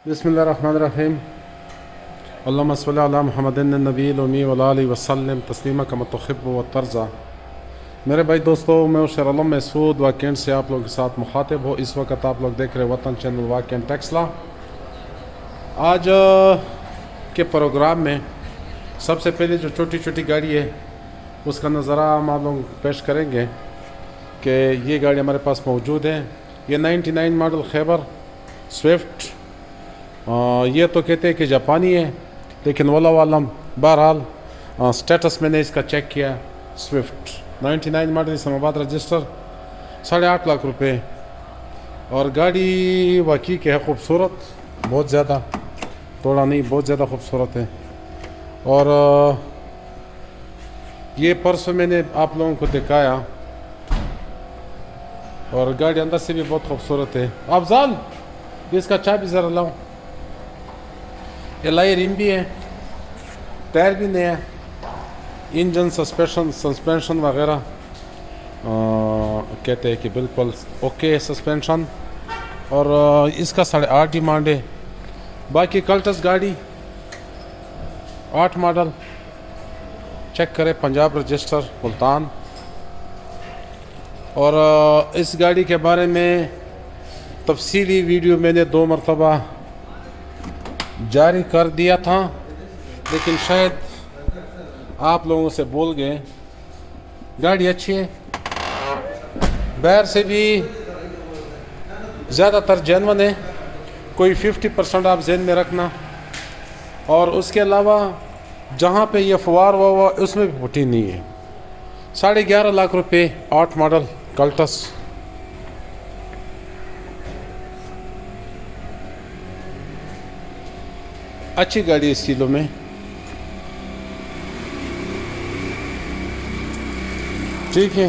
बिस्मिल्लाहिर्रहमानिर्रहीम। अल्लाहुम्मा सल्लि अला मुहम्मदिन नबील उम्मी व आलिहि वसल्लम तस्लीमा कमा तुहिब्बु व तर्ज़ा। मेरे भाई दोस्तों, मैं शरलम महसूद वाक़ से आप लोगों के साथ मुखातिब हो। इस वक्त आप लोग देख रहे वतन चैनल वाक़ टेक्सला। आज के प्रोग्राम में सबसे पहले जो छोटी छोटी गाड़ी है उसका नज़ारा हम आप लोग पेश करेंगे कि ये गाड़ी हमारे पास मौजूद है। ये 99 मॉडल खैबर स्विफ्ट, ये तो कहते हैं कि जापानी है, लेकिन वल्लाहु आलम बहरहाल स्टेटस मैंने इसका चेक किया। Swift 99 model, Islamabad register, 8.5 lakh रुपए। और गाड़ी वाकई के है खूबसूरत, बहुत ज़्यादा, थोड़ा नहीं बहुत ज़्यादा खूबसूरत है। और ये परसों मैंने आप लोगों को दिखाया और गाड़ी अंदर से भी बहुत खूबसूरत है। अफजाल, इसका चाबी ज़रा लाओ। एलाई रिम भी है, टायर भी नया, इंजन सस्पेंशन वगैरह कहते हैं कि बिल्कुल ओके है सस्पेंशन। और इसका 8.5 डिमांड है। बाकी कल्टस गाड़ी 8 मॉडल, चेक करें, पंजाब रजिस्टर, मुल्तान। और इस गाड़ी के बारे में तफसीली वीडियो मैंने 2 मरतबा जारी कर दिया था, लेकिन शायद आप लोगों से भूल गए। गाड़ी अच्छी है, बाहर से भी ज़्यादातर जेन्युइन है, कोई 50% आप ज़हन में रखना। और उसके अलावा जहाँ पे ये फवार हुआ उसमें भी पुट्टी नहीं है। 11.5 लाख रुपए, 8 मॉडल कल्टस। अच्छी गाड़ी इस किलो में। ठीक है,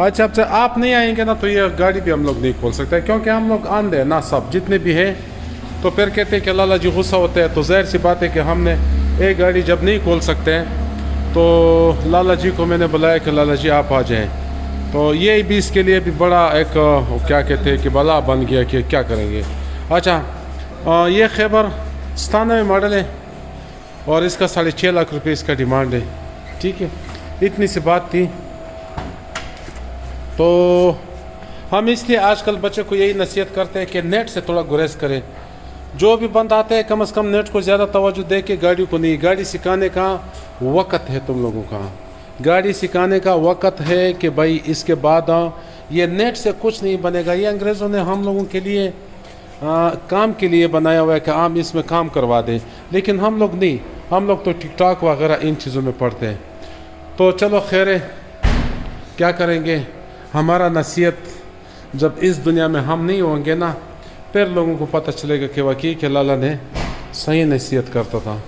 अच्छा, अब से आप नहीं आएंगे ना तो ये गाड़ी भी हम लोग नहीं खोल सकते, क्योंकि हम लोग आंधे ना सब जितने भी हैं। तो फिर कहते हैं कि लाला जी गुस्सा होते हैं, तो ज़ाहिर सी बात है कि हमने एक गाड़ी जब नहीं खोल सकते हैं तो लाला जी को मैंने बुलाया कि लाला जी आप आ जाएं। तो ये भी इसके लिए भी बड़ा एक क्या कहते हैं कि बला बन गया कि क्या करेंगे। अच्छा, ये खैबर 97 मॉडल है और इसका 6.5 लाख रुपये इसका डिमांड है। ठीक है, इतनी सी बात थी। तो हम इसलिए आजकल बच्चों को यही नसीहत करते हैं कि नेट से थोड़ा गुरेज करें। जो भी बंद आते हैं कम से कम नेट को ज़्यादा तवज्जो दे के गाड़ी को नहीं। गाड़ी सिखाने का वक़्त है तुम लोगों का, गाड़ी सिखाने का वक़्त है कि भाई इसके बाद ये नेट से कुछ नहीं बनेगा। ये अंग्रेज़ों ने हम लोगों के लिए काम के लिए बनाया हुआ है कि आप इसमें काम करवा दें, लेकिन हम लोग नहीं, हम लोग तो टिकटॉक वगैरह इन चीज़ों में पढ़ते हैं। तो चलो खैर है, क्या करेंगे। हमारा नसीहत जब इस दुनिया में हम नहीं होंगे ना, फिर लोगों को पता चलेगा कि वाकई के लाला ने सही नसीहत करता था।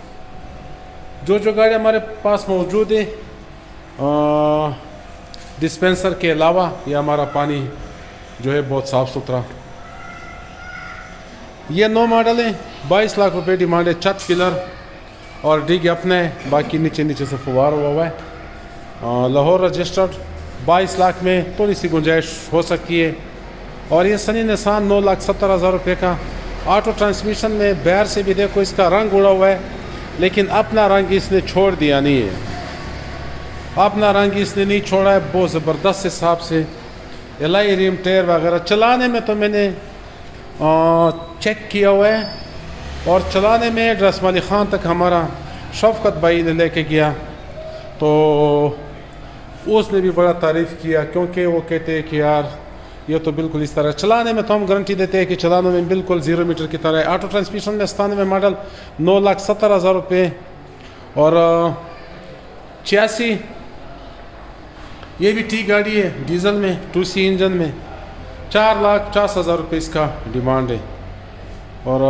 जो गाड़ी हमारे पास मौजूद है, डिस्पेंसर के अलावा ये हमारा पानी जो है बहुत साफ़ सुथरा। ये 9 मॉडल है, 22 लाख रुपए डिमांड है। छत पिलर और डिग अपने, बाकी नीचे से फुवार हुआ है। लाहौर रजिस्टर्ड, 22 लाख में थोड़ी सी गुंजाइश हो सकती है। और ये सनी निसान 9,70,000 रुपये का। ऑटो ट्रांसमिशन में बाहर से भी देखो इसका रंग उड़ा हुआ है, लेकिन अपना रंग इसने छोड़ दिया नहीं है, अपना रंग इसने नहीं छोड़ा है, बहुत ज़बरदस्त हिसाब से। एलाई रिम, टायर वगैरह चलाने में तो मैंने चेक किया हुआ है। और चलाने में रस्म अली ख़ान तक हमारा शफ़क़त भाई ने लेके गया, तो उसने भी बड़ा तारीफ़ किया, क्योंकि वो कहते हैं कि यार ये तो बिल्कुल इस तरह चलाने में तो हम गारंटी देते हैं कि चलाने में बिल्कुल 0 मीटर की तरह है। ऑटो ट्रांसमिशन में 97 मॉडल, 9,70,000 रुपये। और 86 ये भी ठीक गाड़ी है, डीजल में, 2C इंजन में, 4,50,000 रुपये इसका डिमांड है। और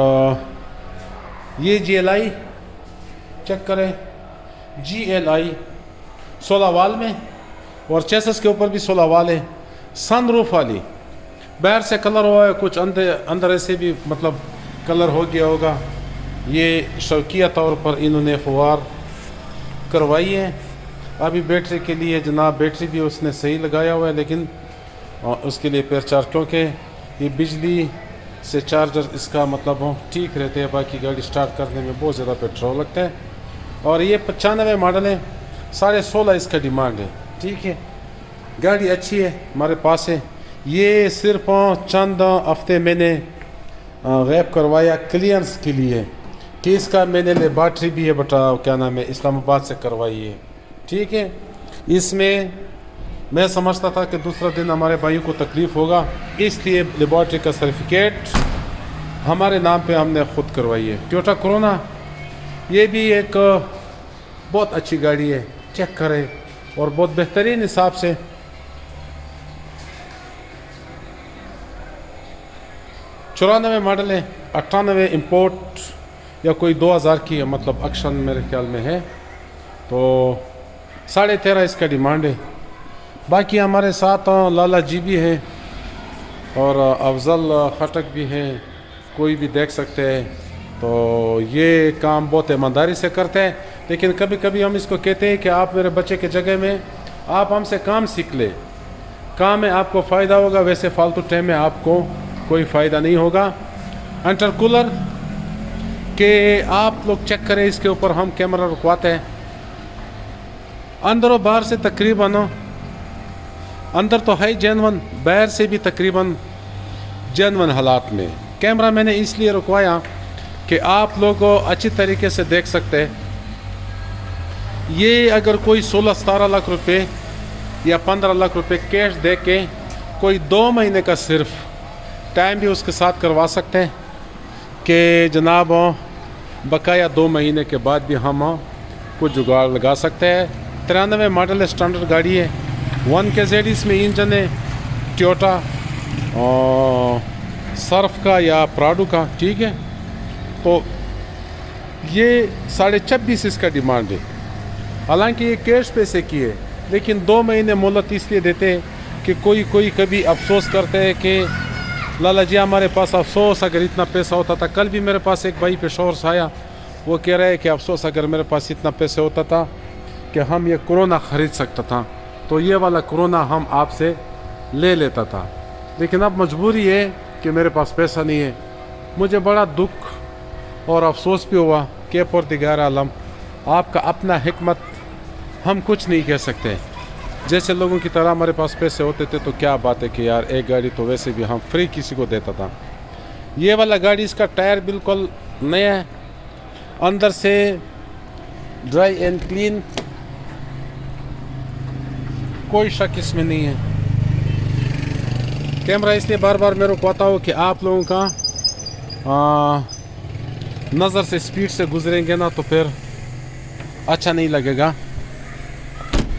ये GLI चेक करें, GLI 16 वाल में और चेसिस के ऊपर भी 16 वाले, सनरूफ वाली, बाहर से कलर हुआ है, कुछ अंदर ऐसे भी मतलब कलर हो गया होगा। ये शौकिया तौर पर इन्होंने फुवार करवाई है। अभी बैटरी के लिए जनाब बैटरी भी उसने सही लगाया हुआ है, लेकिन उसके लिए पैर चार्ज, क्योंकि ये बिजली से चार्जर इसका मतलब ठीक रहते हैं, बाकी गाड़ी स्टार्ट करने में बहुत ज़्यादा पेट्रोल लगता है। और ये 95 मॉडल है, 16.5 इसका डिमांड है। ठीक है, गाड़ी अच्छी है, हमारे पास है। ये सिर्फ चंद हफ्ते मैंने गैप करवाया क्लियरेंस के लिए कि इसका मैंने लेबार्ट्री भी है, बटा क्या नाम है, इस्लामाबाद से करवाई है। ठीक है, इसमें मैं समझता था कि दूसरा दिन हमारे भाइयों को तकलीफ़ होगा, इसलिए लेबार्ट्री का सर्टिफिकेट हमारे नाम पे हमने ख़ुद करवाई है। टोयोटा कोरोना ये भी एक बहुत अच्छी गाड़ी है, चेक करें, और बहुत बेहतरीन हिसाब से। चौरानवे मॉडल है, 98 इंपोर्ट या कोई 2000 की मतलब एक्शन मेरे ख्याल में है, तो 13.5 इसका डिमांड है। बाकी हमारे साथ लाला जी भी है और अफजल खटक भी है, कोई भी देख सकते हैं। तो ये काम बहुत ईमानदारी से करते हैं, लेकिन कभी कभी हम इसको कहते हैं कि आप मेरे बच्चे के जगह में आप हमसे काम सीख ले, काम में आपको फ़ायदा होगा, वैसे फालतू टाइम में आपको कोई फ़ायदा नहीं होगा। इंटरकूलर के आप लोग चेक करें, इसके ऊपर हम कैमरा रुकवाते हैं। अंदर और बाहर से तकरीबन, अंदर तो है जेनवन, बाहर से भी तकरीबन जेनवन हालात में। कैमरा मैंने इसलिए रुकवाया कि आप लोग अच्छी तरीके से देख सकते हैं। ये अगर कोई 16-17 लाख रुपए या 15 लाख रुपए कैश दे के कोई 2 महीने का सिर्फ टाइम भी उसके साथ करवा सकते हैं कि जनाब बकाया 2 महीने के बाद भी हम कुछ जुगाड़ लगा सकते हैं। 93 मॉडल स्टैंडर्ड गाड़ी है, 1 KZ इसमें इंजन है, टोयोटा सर्फ का या प्राडो का। ठीक है, तो ये 26.5 इसका डिमांड है। हालांकि ये कैश पैसे की है, लेकिन 2 महीने मोहलत इसलिए देते हैं कि कोई कभी अफसोस करते हैं कि लाला जी हमारे पास अफसोस अगर इतना पैसा होता था। कल भी मेरे पास एक भाई पेशोर से आया, वो कह रहे हैं कि अफसोस अगर मेरे पास इतना पैसे होता था कि हम ये कोरोना ख़रीद सकता था, तो ये वाला कोरोना हम आपसे ले लेता था, लेकिन अब मजबूरी है कि मेरे पास पैसा नहीं है। मुझे बड़ा दुख और अफसोस भी हुआ कि परदिगार आलम आपका अपना हिकमत, हम कुछ नहीं कह सकते। जैसे लोगों की तरह हमारे पास पैसे होते थे तो क्या बात है कि यार एक गाड़ी तो वैसे भी हम फ्री किसी को देता था। ये वाला गाड़ी, इसका टायर बिल्कुल नया है, अंदर से ड्राई एंड क्लीन, कोई शक इसमें नहीं है। कैमरा इसलिए बार बार मैं रुकवाता हूँ कि आप लोगों का नज़र से स्पीड से गुजरेंगे ना तो फिर अच्छा नहीं लगेगा।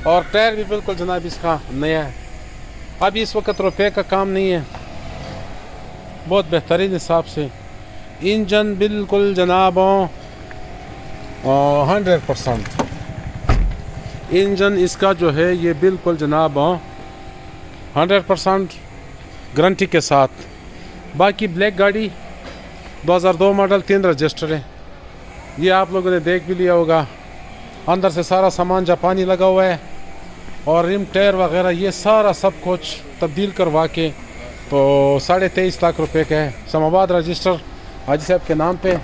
और टायर भी बिल्कुल जनाब इसका नया है, अभी इस वक्त रुपए का काम नहीं है, बहुत बेहतरीन हिसाब से। इंजन बिल्कुल जनाब 100%, इंजन इसका जो है ये बिल्कुल जनाब 100% गारंटी के साथ। बाकी ब्लैक गाड़ी 2002 मॉडल 3 रजिस्टर है, ये आप लोगों ने देख भी लिया होगा। अंदर से सारा सामान जापानी लगा हुआ है और रिम टायर वगैरह ये सारा सब कुछ तब्दील करवा के तो 23.5 लाख रुपए का है। इस्लामाबाद रजिस्टर हाजी साहब के नाम पे,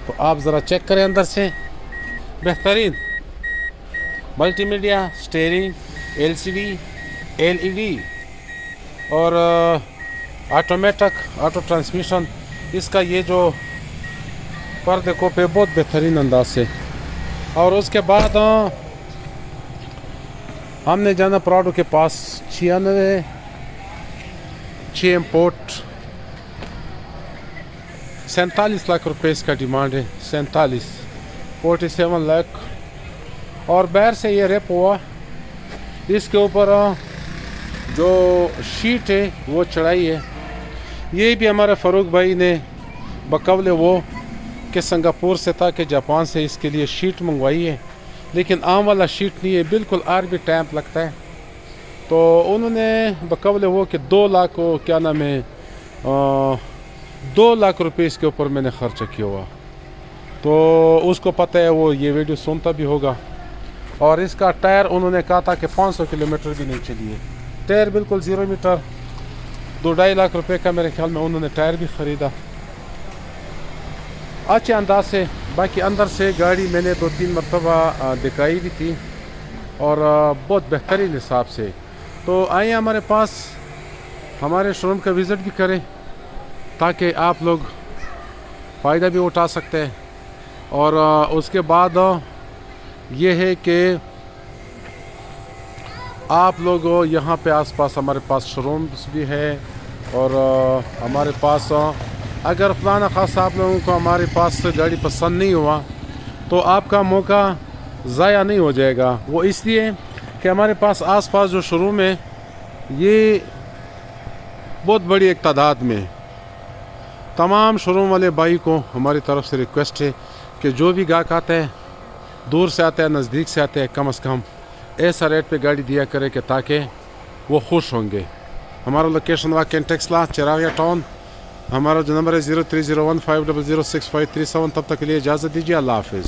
तो आप ज़रा चेक करें अंदर से। बेहतरीन मल्टीमीडिया, स्टीयरिंग, LCD, LED और ऑटोमेटिक ऑटो ट्रांसमिशन। इसका ये जो पर्दे को पे बहुत बेहतरीन अंदाज से। और उसके बाद हमने जाना प्राडो के पास, 6 इंपोर्ट, 47 लाख रुपए इसका डिमांड है। 47 लाख। और बाहर से ये रेप हुआ, इसके ऊपर जो शीट है वो चढ़ाई है। ये भी हमारे फ़ारूक भाई ने बकौले वो कि सिंगापुर से था कि जापान से इसके लिए शीट मंगवाई है, लेकिन आम वाला शीट नहीं है, बिल्कुल आर भी टैंप लगता है। तो उन्होंने बकौले वो कि 2 लाख को क्या नाम है 2 लाख रुपए इसके ऊपर मैंने खर्च किया हुआ। तो उसको पता है, वो ये वीडियो सुनता भी होगा। और इसका टायर उन्होंने कहा था कि 500 किलोमीटर भी नहीं चली है। टायर बिल्कुल 0 मीटर, 2-2.5 लाख रुपए का मेरे ख्याल में उन्होंने टायर भी ख़रीदा अच्छे अंदाज से। बाकी अंदर से गाड़ी मैंने 2-3 मरतबा दिखाई भी थी और बहुत बेहतरीन हिसाब से। तो आइए हमारे पास, हमारे शोरूम का विज़िट भी करें ताकि आप लोग फ़ायदा भी उठा सकते हैं। और उसके बाद ये है कि आप लोग यहाँ पे आसपास हमारे पास शोरूम्स भी है। और हमारे पास अगर फलाना खास आप लोगों को हमारे पास गाड़ी पसंद नहीं हुआ तो आपका मौका ज़ाया नहीं हो जाएगा। वो इसलिए कि हमारे पास आसपास जो शोरूम है ये बहुत बड़ी एक तादाद में। तमाम शोरूम वाले भाई को हमारी तरफ से रिक्वेस्ट है कि जो भी गाहक आता है, दूर से आता है, नज़दीक से आता है, कम से कम ऐसा रेट पे गाड़ी दिया करे कि ताकि वो खुश होंगे। हमारा लोकेशन वाकई टेक्सला चिरागिया टाउन। हमारा जो नंबर है 030150065337। तब तक के लिए इजाज़त दीजिए। अल्लाह हाफिज़।